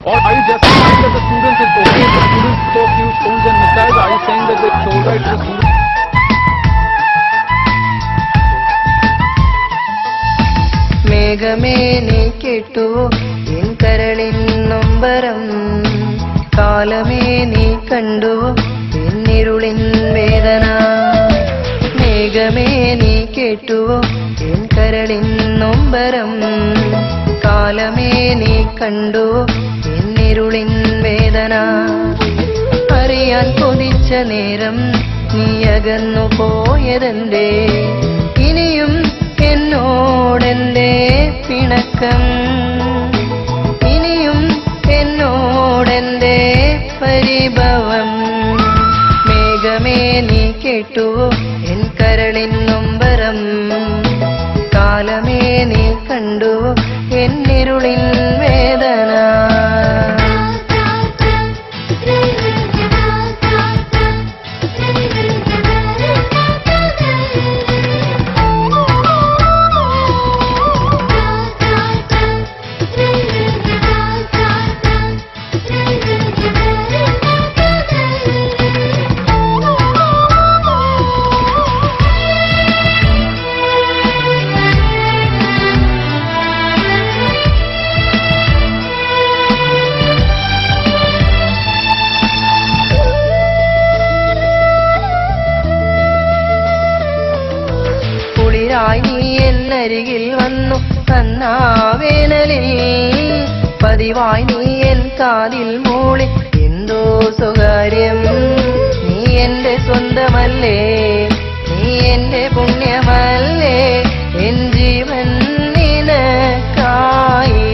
Or are you just saying that the students is okay, the students talk, use phones and missiles? Are you saying that it's all right for students? മേഘമേ നീ കേട്ടുവോ N കരളിൻ നൊമ്പരം, കാലമേ നീ കണ്ടുവോ എന്നിരുളിൻ വേദന. മേഘമേ നീ കേട്ടുവോ N കരളിൻ നൊമ്പരം, കാലമേ നീ കണ്ടുവോ എന്നിരുളിൻ വേദന. അറിയാൻ കൊതിച്ച നേരം നീ അകന്നു പോയതെന്തേ, ഇനിയും എന്നോടെന്തേ പിണക്കം, ഇനിയും എന്നോടെന്തേ പരിഭവം. മേഘമേ നീ കേട്ടുവോ എൻ കരളിൻ നൊമ്പരം, കാലമേ നീ കണ്ടുവോ എന്നിരുളിൻ വേദന. കുളിരായി നീ എന്നരികിൽ വന്നു തന്നാവേനലിൽ, പതിവായി നീ എൻ കാതിൽ മൂളി എന്തോ സ്വകാര്യം. നീ എന്റെ സ്വന്തമല്ലേ, നീ എന്റെ പുണ്യമല്ലേ, എൻ ജീവൻ നിനക്കായി.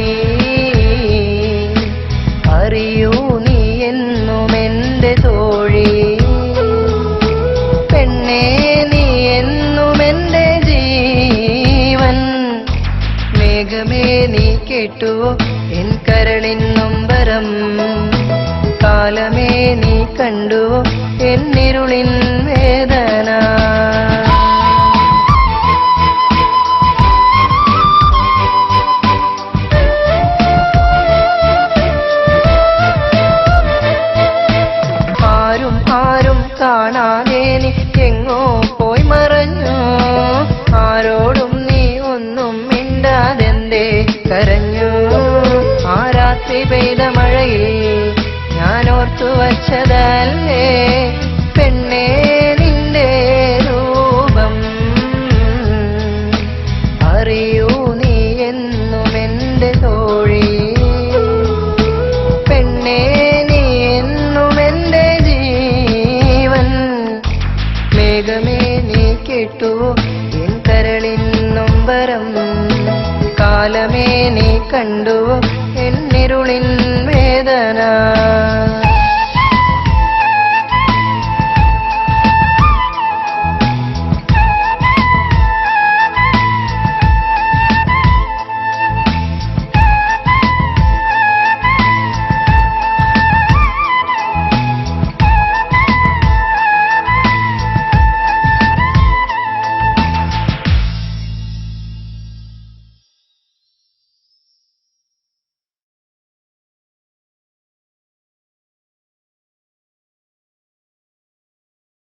അറിയൂ നീ എന്നും എന്റെ തോഴി, പെണ്ണേ നീ എന്നും എന്റെ ജീവൻ. മേഘമേ നീ കേട്ടുവോ എൻ കരളിൻ നൊമ്പരം, കാലമേ നീ കണ്ടുവോ എന്നിരുളിൻ വേദന. ആരും ആരും കാണാതെ നീ എങ്ങോ പോയി മറഞ്ഞു, ആരോടും നീ ഒന്നും മിണ്ടാതെന്തേ കരഞ്ഞു. ആ രാത്രി പെയ്ത മഴയിൽ ഞാൻ ഓർത്തു വച്ചതല്ലേ പെണ്ണേ നിന്റെ രൂപം. അറിയൂ നീ എന്നും എന്റെ തോഴി, പെണ്ണേ നീ എന്നും എന്റെ ജീവൻ. മേഘമേ നീ കേട്ടുവോ എൻ കരളിൻ നൊമ്പരം, കാലമേ നീ കണ്ടുവോ എന്നിരുളിൻ വേദന.